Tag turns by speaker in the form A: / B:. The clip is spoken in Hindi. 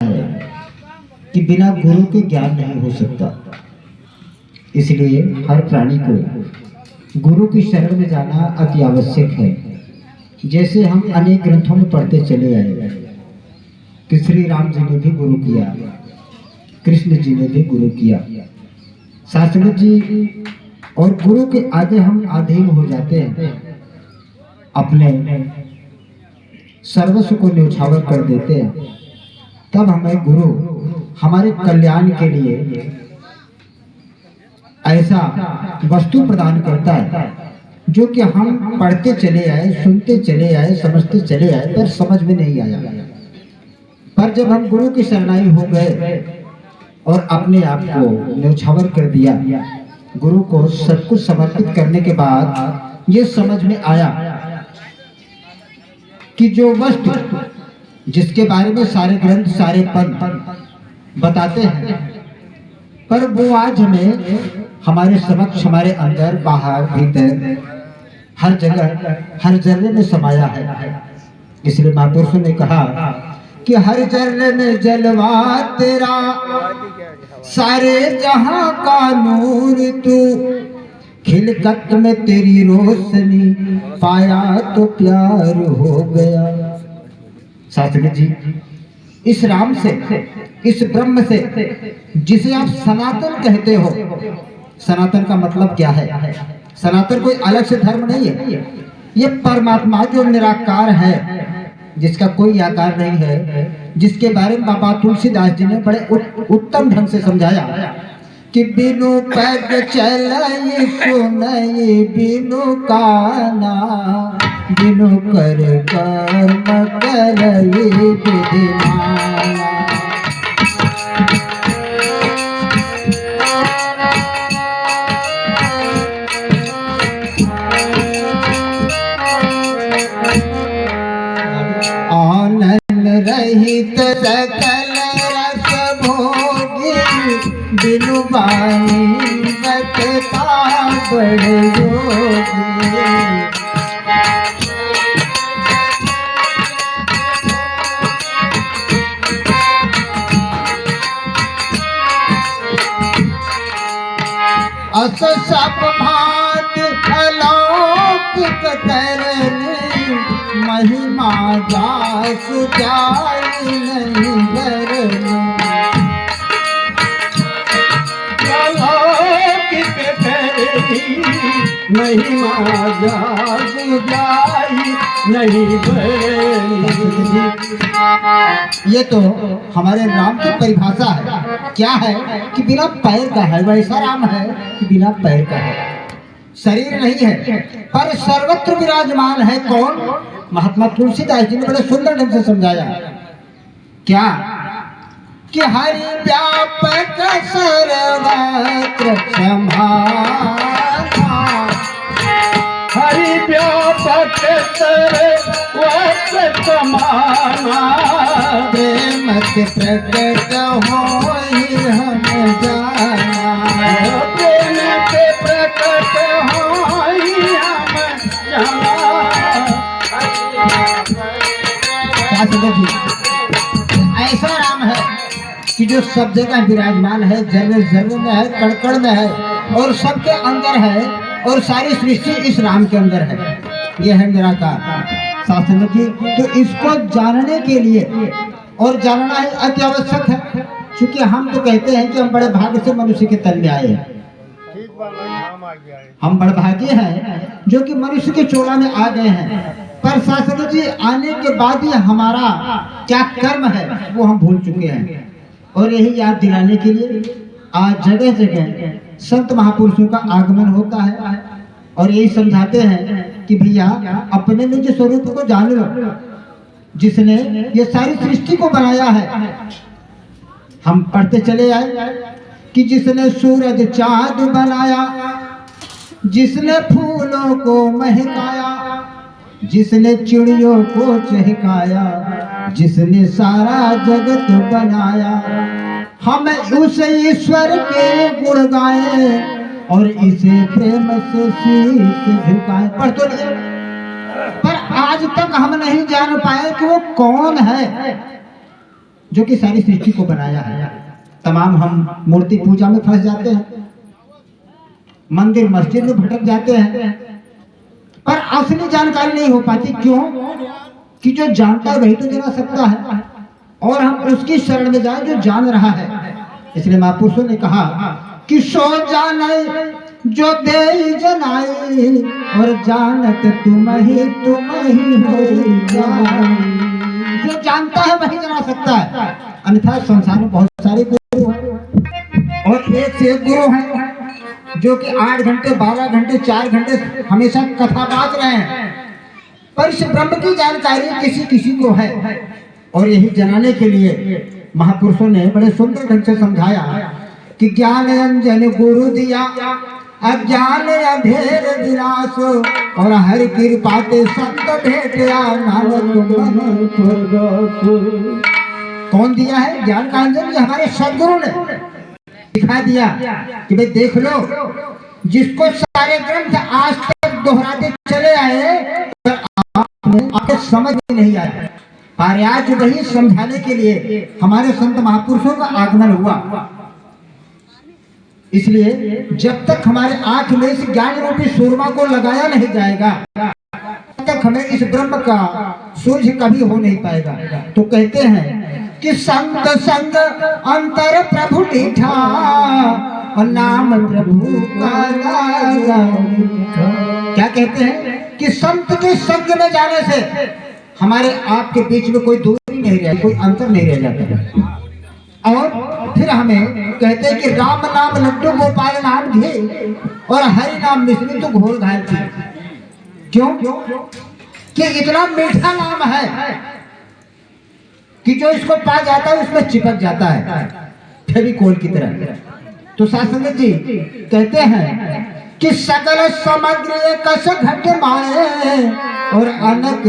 A: कि बिना गुरु के ज्ञान नहीं हो सकता। इसलिए हर प्राणी को गुरु की शरण में जाना अति आवश्यक है। जैसे हम अनेक ग्रंथों में पढ़ते चले आए कि श्री राम जी ने भी गुरु किया, कृष्ण जी ने भी गुरु किया, शास्त्री जी, और गुरु के आगे हम अधीन हो जाते हैं, अपने सर्वस्व को न्यौछावर कर देते हैं। तब हमें गुरु हमारे कल्याण के लिए ऐसा वस्तु प्रदान करता है जो कि हम पढ़ते चले आए, सुनते चले आए, समझते चले आए, पर समझ में नहीं आया। पर जब हम गुरु की शरणाई हो गए और अपने आप को न्यौछावर कर दिया, गुरु को सब कुछ समर्पित करने के बाद ये समझ में आया कि जो वस्तु जिसके बारे में सारे ग्रंथ, सारे पंथ बताते हैं, पर वो आज हमें हमारे समक्ष, हमारे अंदर, बाहर, भीतर, हर जगह, हर जर्रे में समाया है। इसलिए महापुरुषों ने कहा कि हर जर्रे में जलवा तेरा, सारे जहां का नूर तू, खिलकत में तेरी रोशनी, पाया तो प्यार हो गया। शास्त्री जी, इस राम से, इस ब्रह्म से, जिसे आप सनातन कहते हो, सनातन का मतलब क्या है? सनातन कोई अलग से धर्म नहीं है। ये परमात्मा जो निराकार है, जिसका कोई आकार नहीं है, जिसके बारे में बाबा तुलसीदास जी ने बड़े उत्तम ढंग से समझाया कि बिनु पैद चलई सुनई बिनु काना, बिनु कर कर्म करई विधिमाना। आनंद रहित सकल रस भोगी, बिनु बानी बतता बड़ योगी। अस सब भात अलौकिक करनी, महिमा दास जाई नहीं करनी। अलौकिक करनी, महिमा दास जाई नहीं करनी। ये तो हमारे राम की परिभाषा है। क्या है? कि बिना पैर का है, वैसा राम है कि बिना पैर का है, शरीर नहीं है, पर सर्वत्र विराजमान है। कौन? महात्मा तुलसीदास जी ने बड़े सुंदर ढंग से समझाया। क्या? कि हरि व्यापक सर्वत्र समाना, हरि व्यापक सर्वत्र समाना, प्रेम से प्रकट होई हम जाना, प्रेम से प्रकट होई हम जाना। ऐसा राम है कि जो सब जगह विराजमान है, जर्रे जर्रे में है, कण कण में है, और सबके अंदर है, और सारी सृष्टि इस राम के अंदर है। यह है निराकार शास्त्र की। तो इसको जानने के लिए, और जानना ही अति आवश्यक है, क्योंकि हम तो कहते हैं कि हम बड़े भाग्य से मनुष्य के तन में आए हैं। हम बड़े भाग्य हैं जो कि मनुष्य के चोला में आ गए हैं। पर शास्त्री जी, आने के बाद ही हमारा क्या कर्म है वो हम भूल चुके हैं। और यही याद दिलाने के लिए आज जगह जगह संत महापुरुषों का आगमन होता है, और यही समझाते हैं कि भैया अपने निज स्वरूप को जान लो, जिसने ये सारी सृष्टि को बनाया है। हम पढ़ते चले आए कि जिसने सूरज चांद बनाया, जिसने फूलों को महकाया, जिसने चिड़ियों को चहकाया, जिसने सारा जगत बनाया, हम उस ईश्वर के गुण गाए और इसे प्रेम से शीश झुकाए। पढ़ तो नहीं, पर आज तक हम नहीं जान पाए कि वो कौन है जो कि सारी सृष्टि को बनाया है। तमाम हम मूर्ति पूजा में फंस जाते हैं, मंदिर मस्जिद में भटक जाते हैं, पर असली जानकारी नहीं हो पाती। क्यों? कि जो जानता है वही तो जना सकता है, और हम उसकी शरण में जाए जो जान रहा है। इसलिए महापुरुषों ने कहा कि सो जाने जो दे जनाई, और जानत तुम ही हो जान। जो जानता है वही जना सकता है, अन्यथा संसार में बहुत सारे गुरु हैं, और एक से एक गुरु हैं जो कि 8 घंटे 12 घंटे 4 घंटे हमेशा कथा बाज रहे हैं, पर इस ब्रह्म की जानकारी किसी किसी को है। और यही जनाने के लिए महापुरुषों ने बड़े सुंदर ढंग से समझाया कि ज्ञान अंजन गुरु दिया, अज्ञान अंधेर विनाश, और हर कृपा ते संत भेटिया नानक मन स्वर्ग। कौन दिया है ज्ञान का अंजन? ये हमारे सदगुरु ने दिखा दिया कि भाई देख लो, जिसको सारे ग्रंथ आज तक दोहराते चले आए, पर आपने समझ में नहीं आया। पर आज वही समझाने के लिए हमारे संत महापुरुषों का आगमन हुआ। इसलिए जब तक हमारे आंख में इस ज्ञान रूपी सूरमा को लगाया नहीं जाएगा, तब तक हमें इस ब्रह्म का सूझ कभी हो नहीं पाएगा। तो कहते हैं कि संत संग अंतर प्रभु दीठा, और नाम प्रभु का क्या कहते हैं कि संत के संग में जाने से हमारे आपके बीच में कोई दूरी नहीं रह, कोई अंतर नहीं रह जाता। और फिर हमें कहते हैं कि राम नाम लड्डू गोपाल नाम घी, और हरि नाम मिश्री तो घोल घाल थी। क्यों? कि इतना मीठा नाम है कि जो इसको पा जाता है उसमें चिपक जाता है फेविकोल की तरह। तो साथ संगत जी कहते हैं कि सकल समग्र कस घट माए, और अनक